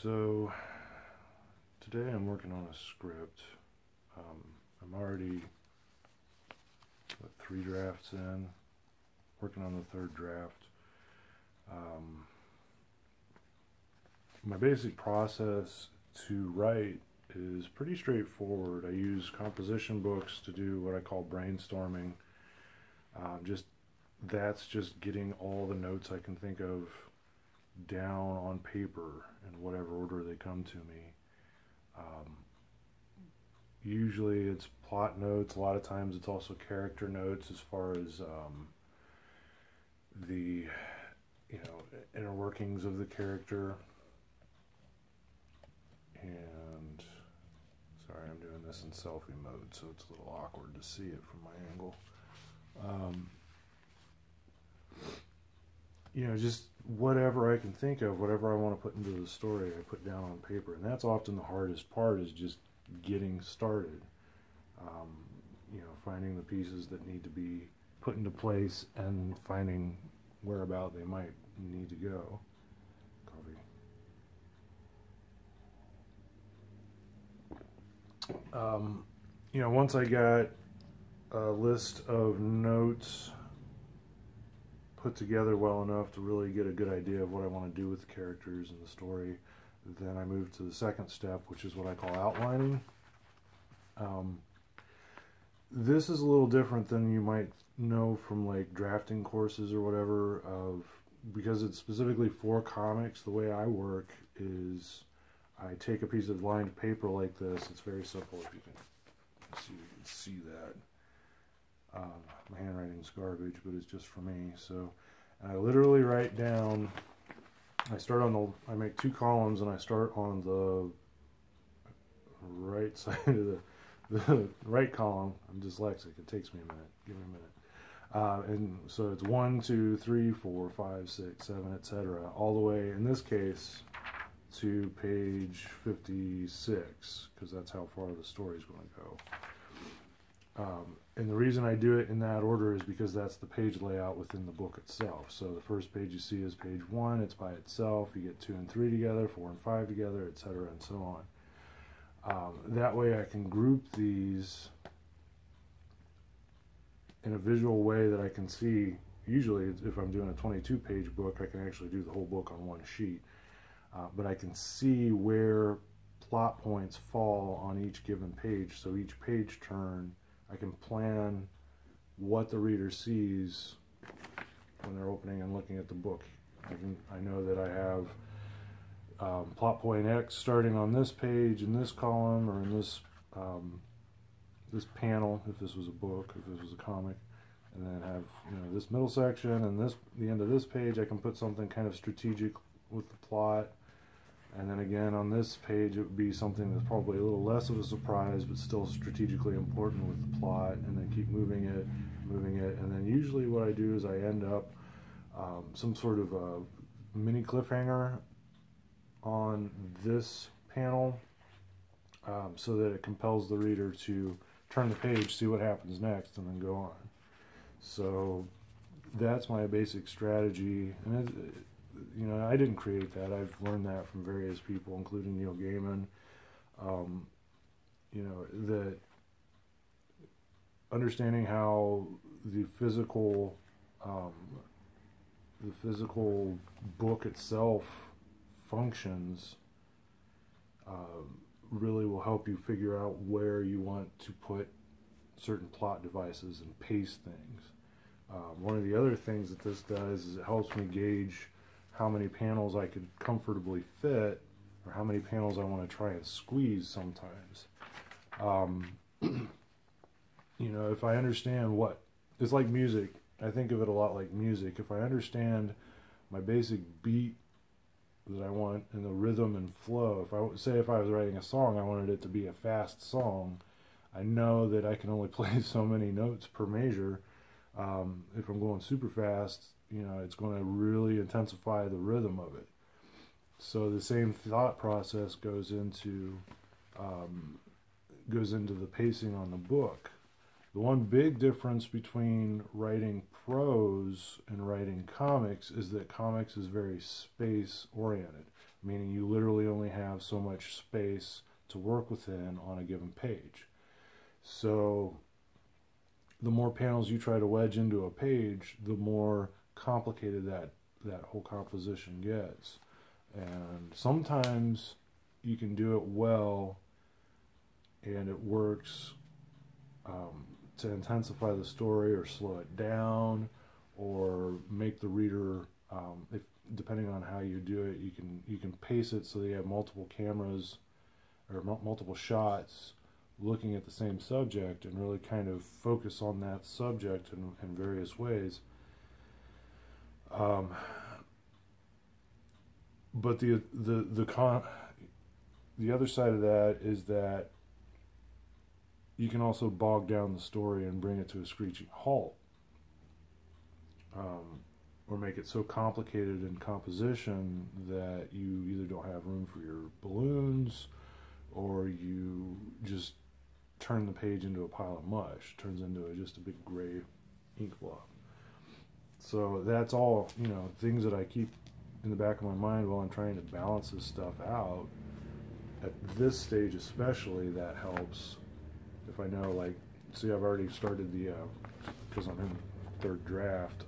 So today I'm working on a script. I'm already 3 drafts in, working on the 3rd draft. My basic process to write is pretty straightforward. I use composition books to do what I call brainstorming. That's just getting all the notes I can think of down on paper in whatever order they come to me. Usually it's plot notes. A lot of times it's also character notes as far as the inner workings of the character. And sorry, I'm doing this in selfie mode, so it's a little awkward to see it from my angle. Just whatever I can think of, whatever I want to put into the story, I put down on paper. And that's often the hardest part, is just getting started. Finding the pieces that need to be put into place and finding whereabout they might need to go. Coffee. Once I got a list of notes put together well enough to really get a good idea of what I want to do with the characters and the story, then I move to the second step, which is what I call outlining. This is a little different than you might know from like drafting courses or whatever, because it's specifically for comics. The way I work is I take a piece of lined paper like this. It's very simple. If you can see that. My handwriting's garbage, but it's just for me. So, and I literally write down. I make 2 columns, and I start on the right side of the right column. I'm dyslexic. It takes me a minute. Give me a minute. And so it's 1, 2, 3, 4, 5, 6, 7, etc. All the way, in this case, to page 56, because that's how far the story's going to go. And the reason I do it in that order is because that's the page layout within the book itself. So the first page you see is page 1. It's by itself. You get 2 and 3 together, 4 and 5 together, etc., and so on. That way I can group these in a visual way that I can see. Usually, if I'm doing a 22-page book, I can actually do the whole book on one sheet. But I can see where plot points fall on each given page. So each page turn, I can plan what the reader sees when they're opening and looking at the book. I know that I have plot point X starting on this page in this column, or in this this panel if this was a book, if this was a comic, and then have this middle section, and the end of this page I can put something kind of strategic with the plot. And then again on this page it would be something that's probably a little less of a surprise but still strategically important with the plot, and then keep moving it, and then usually what I do is I end up some sort of a mini cliffhanger on this panel, so that it compels the reader to turn the page, see what happens next, and then go on. So that's my basic strategy, and I didn't create that. I've learned that from various people, including Neil Gaiman. That understanding how the physical book itself functions really will help you figure out where you want to put certain plot devices and pace things. One of the other things that this does is it helps me gauge how many panels I could comfortably fit, or how many panels I want to try and squeeze sometimes. If I understand it's like music. I think of it a lot like music. If I understand my basic beat that I want, and the rhythm and flow, if I was writing a song, I wanted it to be a fast song, I know that I can only play so many notes per measure. If I'm going super fast, it's going to really intensify the rhythm of it. So the same thought process goes into the pacing on the book. The one big difference between writing prose and writing comics is that comics is very space oriented. meaning you literally only have so much space to work within on a given page. So the more panels you try to wedge into a page, the more complicated that whole composition gets. And sometimes you can do it well and it works to intensify the story or slow it down or make the reader, if depending on how you do it, you can pace it so that you have multiple cameras or multiple shots looking at the same subject and really kind of focus on that subject in various ways. But the other side of that is that you can also bog down the story and bring it to a screeching halt, or make it so complicated in composition that you either don't have room for your balloons, or you just turn the page into a pile of mush, turns into just a big gray ink blob. So that's all, things that I keep in the back of my mind while I'm trying to balance this stuff out. At this stage especially, that helps. If I know, like, see, I've already started because I'm in third draft,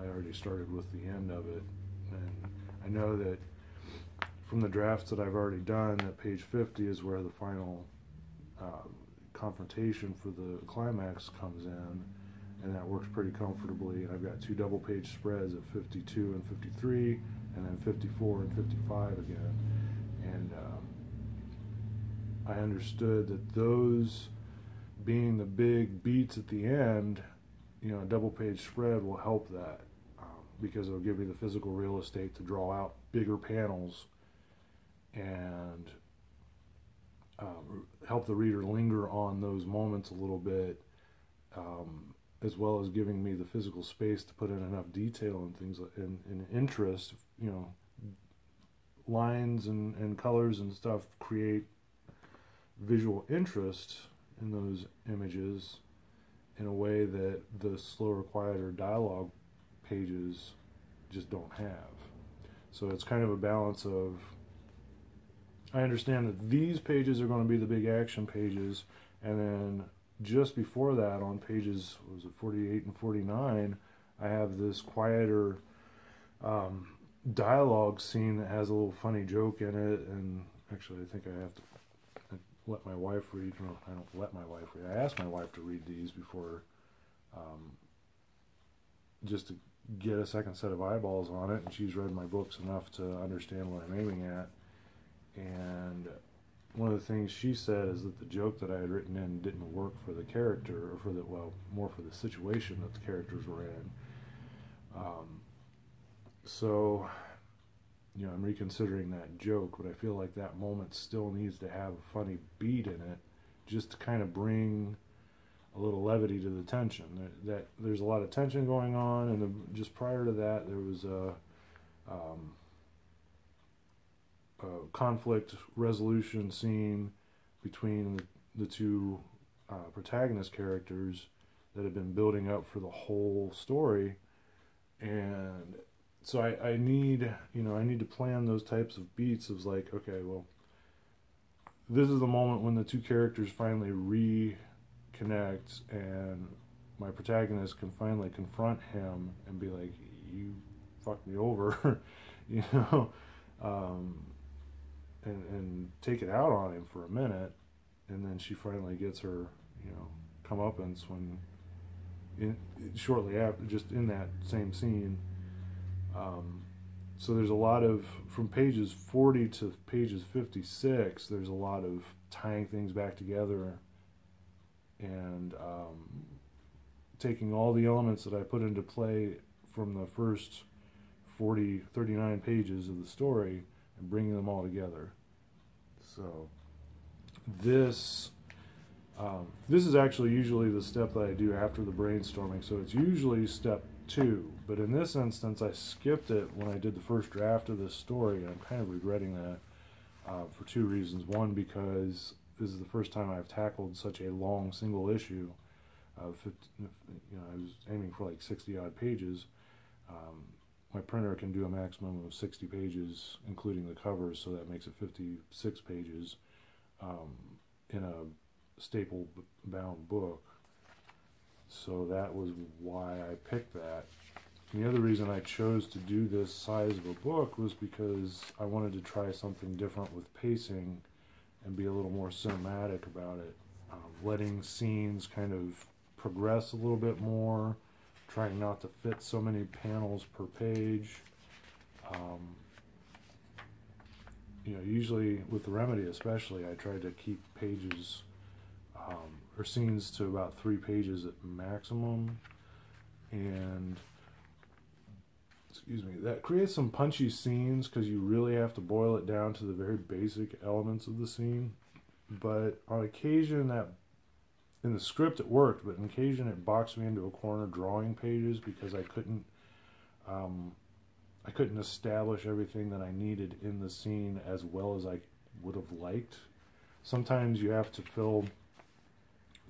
I already started with the end of it, and I know that from the drafts that I've already done, that page 50 is where the final confrontation for the climax comes in, and that works pretty comfortably. And I've got 2 double page spreads at 52 and 53, and then 54 and 55 again. And I understood that those being the big beats at the end, a double page spread will help that, because it'll give me the physical real estate to draw out bigger panels and help the reader linger on those moments a little bit, as well as giving me the physical space to put in enough detail and things and interest. Lines and colors and stuff create visual interest in those images in a way that the slower, quieter dialogue pages just don't have. So it's kind of a balance of, I understand that these pages are going to be the big action pages, and then just before that, on pages, 48 and 49, I have this quieter dialogue scene that has a little funny joke in it. And actually, I think I have to let my wife read. No, I don't let my wife read. I asked my wife to read these before, just to get a second set of eyeballs on it, and she's read my books enough to understand what I'm aiming at. And one of the things she said is that the joke that I had written in didn't work for the character, or more for the situation that the characters were in. So, I'm reconsidering that joke, but I feel like that moment still needs to have a funny beat in it, just to kind of bring a little levity to the tension. That there's a lot of tension going on, and just prior to that, there was a conflict resolution scene between the 2 protagonist characters that had been building up for the whole story. And so I need to plan those types of beats of like, okay, well, this is the moment when the 2 characters finally reconnect, and my protagonist can finally confront him and be like, you fucked me over, and take it out on him for a minute. And then she finally gets her, comeuppance shortly after, just in that same scene. So there's a lot of, from pages 40 to pages 56, there's a lot of tying things back together and taking all the elements that I put into play from the first 39 pages of the story and bringing them all together. So this is actually usually the step that I do after the brainstorming, so it's usually step 2, but in this instance I skipped it when I did the first draft of this story, and I'm kind of regretting that for 2 reasons. One, because this is the first time I've tackled such a long single issue of 50, I was aiming for like 60 odd pages. my printer can do a maximum of 60 pages, including the covers, so that makes it 56 pages in a staple bound book. So that was why I picked that. And the other reason I chose to do this size of a book was because I wanted to try something different with pacing and be a little more cinematic about it, letting scenes kind of progress a little bit more, trying not to fit so many panels per page. Usually with the Remedy especially, I tried to keep pages or scenes to about 3 pages at maximum, and that creates some punchy scenes because you really have to boil it down to the very basic elements of the scene. But on occasion, that in the script it worked, but on occasion it boxed me into a corner drawing pages because I couldn't establish everything that I needed in the scene as well as I would have liked. Sometimes you have to fill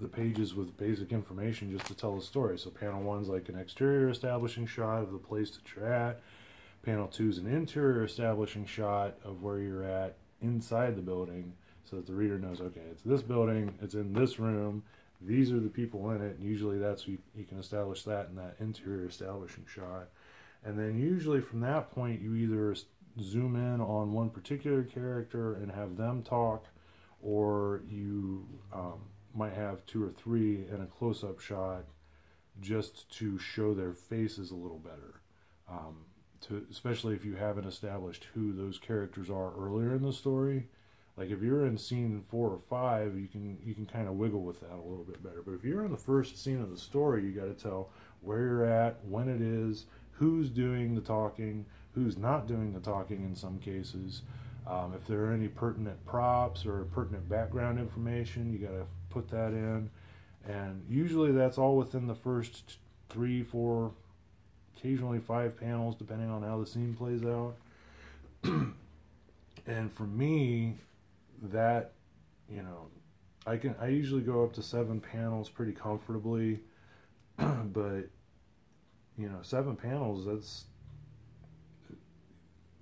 the pages with basic information just to tell a story. So panel 1's like an exterior establishing shot of the place that you're at. Panel 2's an interior establishing shot of where you're at inside the building, so that the reader knows, okay, it's this building, it's in this room, these are the people in it, and usually that's you can establish that in that interior establishing shot. And then usually from that point you either zoom in on one particular character and have them talk, or you might have 2 or 3 in a close-up shot just to show their faces a little better, especially if you haven't established who those characters are earlier in the story. Like if you're in scene 4 or 5, you can kind of wiggle with that a little bit better. But if you're in the first scene of the story, you got to tell where you're at, when it is, who's doing the talking, who's not doing the talking in some cases. If there are any pertinent props or pertinent background information, you got to put that in. And usually that's all within the first 3, 4, occasionally 5 panels, depending on how the scene plays out. And for me, that, I usually go up to 7 panels pretty comfortably. But 7 panels, that's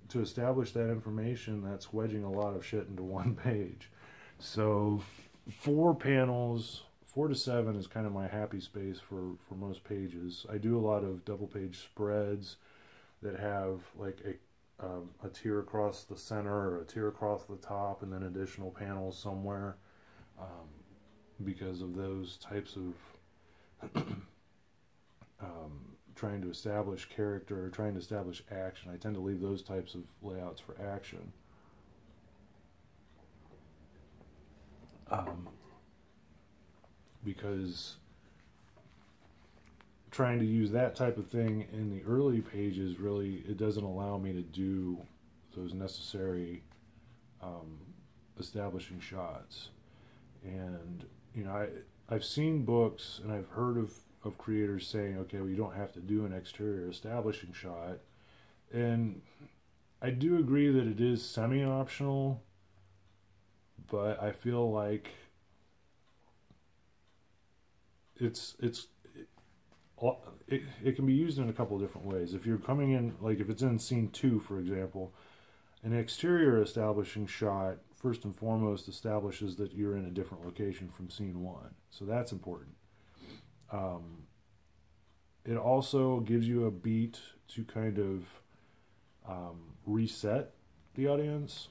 to establish that information, that's wedging a lot of shit into one page. So 4 panels, 4 to 7 is kind of my happy space for most pages. I do a lot of double page spreads that have like a tier across the center or a tier across the top and then additional panels somewhere, because of those types of trying to establish character or trying to establish action. I tend to leave those types of layouts for action. Because trying to use that type of thing in the early pages, really, it doesn't allow me to do those necessary establishing shots. And I've seen books and I've heard of creators saying, okay, well, you don't have to do an exterior establishing shot. And I do agree that it is semi-optional, but I feel like it can be used in a couple of different ways. If you're coming in, like if it's in scene 2, for example, an exterior establishing shot, first and foremost, establishes that you're in a different location from scene 1. So that's important. It also gives you a beat to kind of reset the audience.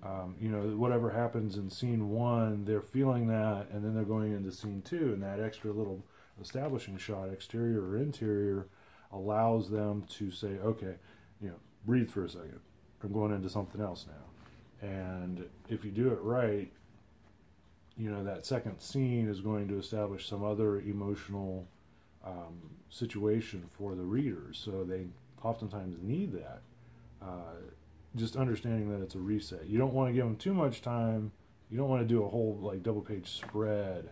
Whatever happens in scene 1, they're feeling that, and then they're going into scene 2, and that extra little establishing shot, exterior or interior, allows them to say, okay, breathe for a second. I'm going into something else now. And if you do it right, that second scene is going to establish some other emotional situation for the readers. So they oftentimes need that. Just understanding that it's a reset. You don't want to give them too much time. You don't want to do a whole double page spread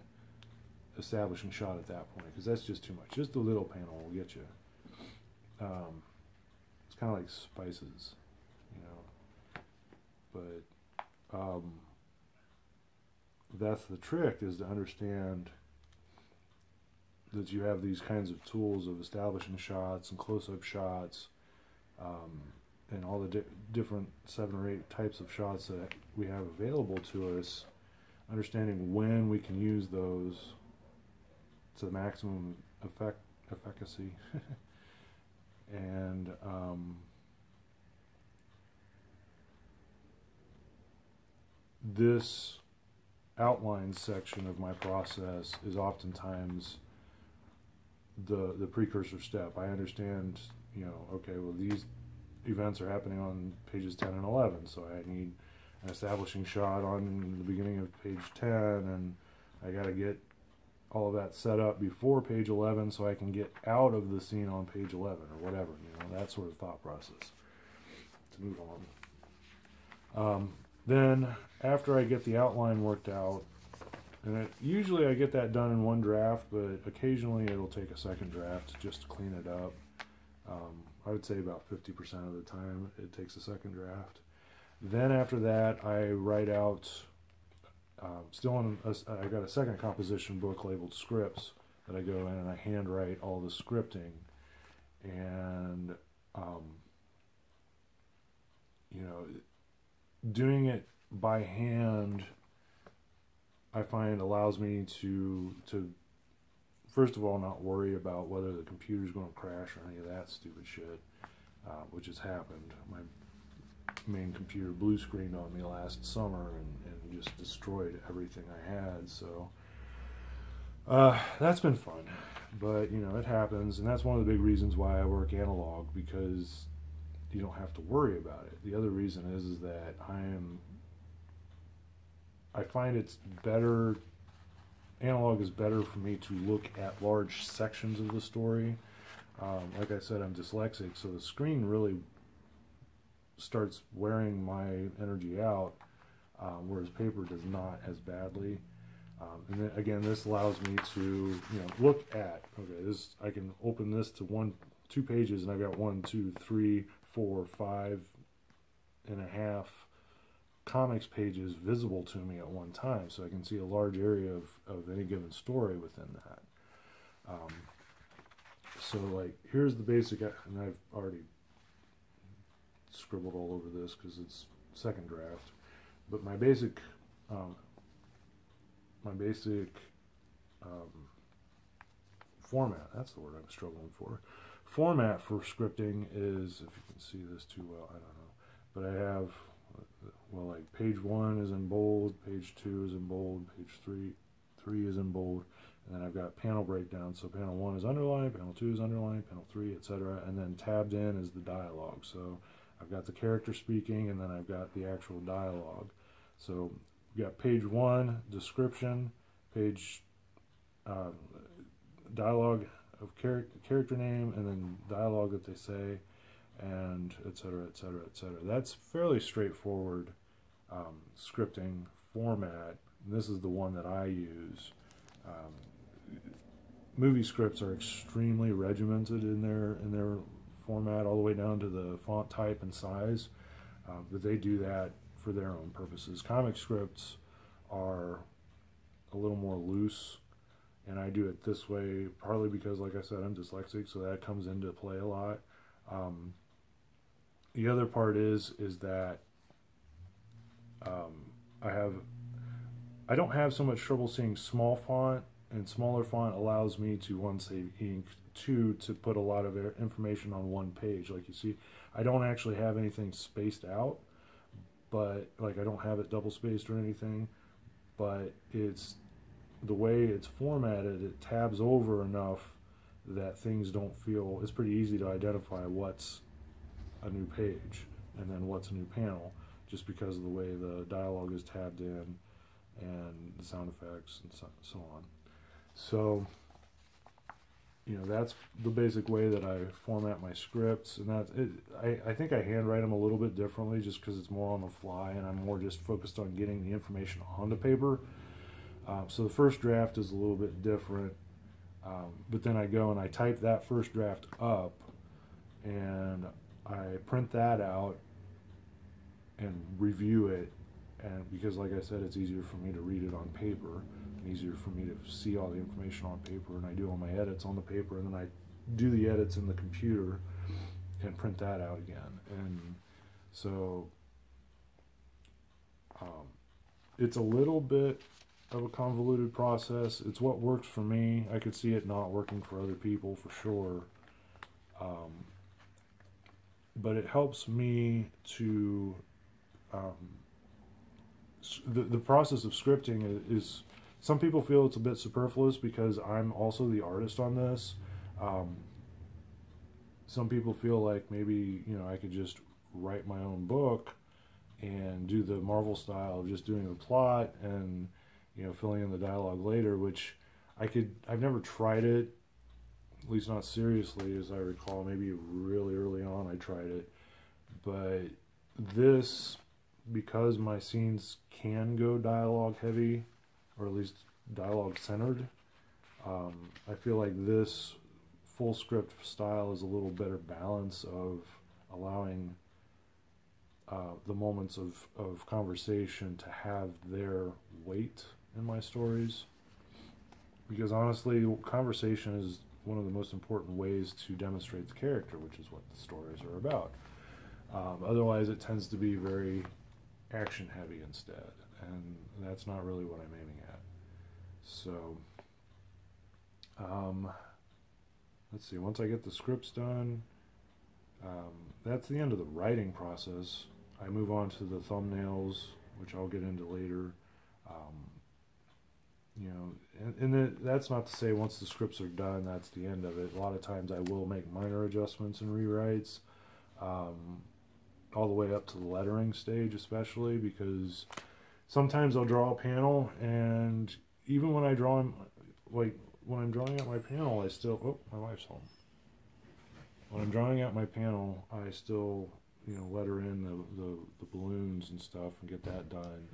establishing shot at that point, because that's just too much. Just a little panel will get you. It's kind of like spices, but that's the trick, is to understand that you have these kinds of tools of establishing shots and close-up shots, and all the different 7 or 8 types of shots that we have available to us, understanding when we can use those to the maximum efficacy. And this outline section of my process is oftentimes the precursor step. I understand, you know, okay, well, these events are happening on pages 10 and 11, so I need an establishing shot on the beginning of page 10, and I got to get all of that set up before page 11 so I can get out of the scene on page 11 or whatever, you know, that sort of thought process to move on. Then after I get the outline worked out, and usually I get that done in one draft, but occasionally it'll take a second draft just to clean it up. I would say about 50% of the time it takes a second draft. Then after that, I write out, I got a second composition book labeled scripts that I go in and I handwrite all the scripting. And, you know, doing it by hand, I find allows me to first of all not worry about whether the computer's going to crash or any of that stupid shit, which has happened. My main computer blue screened on me last summer and just destroyed everything I had, so that's been fun. But you know, it happens, and that's one of the big reasons why I work analog, because you don't have to worry about it. The other reason is that I find it's better, analog is better for me to look at large sections of the story. Like I said, I'm dyslexic, so the screen really starts wearing my energy out, whereas paper does not as badly. And then again, this allows me to, you know, look at, okay, this, I can open this to 2 pages, and I've got 1, 2, 3, 4, 5 and a half comics pages visible to me at one time, so I can see a large area of any given story within that. So like, here's the basic, and I've already scribbled all over this because it's second draft, but my basic format, that's the word I'm struggling for. Format for scripting is, if you can see this too well, I don't know, but I have, well, like page 1 is in bold, page 2 is in bold, page 3 is in bold, and then I've got panel breakdown, so panel 1 is underlined, panel 2 is underlined, panel 3, etc., and then tabbed in is the dialogue. So I've got the character speaking, and then I've got the actual dialogue. So we've got page 1, description, page dialogue of character name, and then dialogue that they say, and etc., etc., etc. That's fairly straightforward scripting format. And this is the one that I use. Movie scripts are extremely regimented in their format, all the way down to the font type and size, but they do that for their own purposes. Comic scripts are a little more loose, and I do it this way partly because, like I said, I'm dyslexic, so that comes into play a lot. The other part is that I don't have so much trouble seeing small font, and smaller font allows me to, one, save ink, 2, to put a lot of information on one page. Like you see, I don't actually have anything spaced out, but like I don't have it double spaced or anything, but it's the way it's formatted, it tabs over enough that things don't feel, it's pretty easy to identify what's a new page and then what's a new panel, just because of the way the dialogue is tabbed in and the sound effects and so on. So, you know, that's the basic way that I format my scripts, and that's it. I think I handwrite them a little bit differently just because it's more on the fly, and I'm more just focused on getting the information onto paper. So the first draft is a little bit different, but then I go and I type that first draft up, and I print that out and review it and because, like I said, it's easier for me to read it on paper, and easier for me to see all the information on paper, and I do all my edits on the paper, and then I do the edits in the computer and print that out again. And so it's a little bit of a convoluted process. It's what works for me. I could see it not working for other people for sure. But it helps me to the process of scripting is some people feel it's a bit superfluous because I'm also the artist on this. Some people feel like maybe, you know, I could just write my own book and do the Marvel style of just doing the plot and, you know, filling in the dialogue later, which I've never tried it, at least not seriously, as I recall. Maybe really early on I tried it. But this, because my scenes can go dialogue heavy, or at least dialogue centered, I feel like this full script style is a little better balance of allowing the moments of conversation to have their weight in my stories. Because honestly, conversation is one of the most important ways to demonstrate the character, which is what the stories are about. Otherwise, it tends to be very action heavy instead, and that's not really what I'm aiming at. So, let's see, once I get the scripts done, that's the end of the writing process. I move on to the thumbnails, which I'll get into later. You know, and that's not to say once the scripts are done, that's the end of it. A lot of times I will make minor adjustments and rewrites, all the way up to the lettering stage, especially because sometimes I'll draw a panel, and even when I draw, like when I'm drawing out my panel, I still, oh, my wife's home. When I'm drawing out my panel, I still, you know, letter in the balloons and stuff and get that done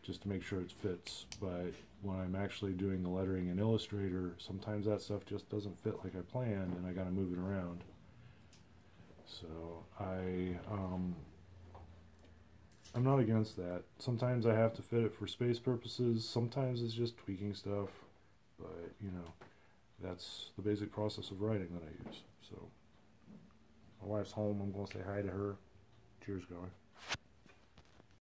just to make sure it fits. But when I'm actually doing the lettering in Illustrator, sometimes that stuff just doesn't fit like I planned, and I got to move it around. So I'm not against that. Sometimes I have to fit it for space purposes. Sometimes it's just tweaking stuff. But, you know, that's the basic process of writing that I use. So my wife's home. I'm going to say hi to her. Cheers, guys.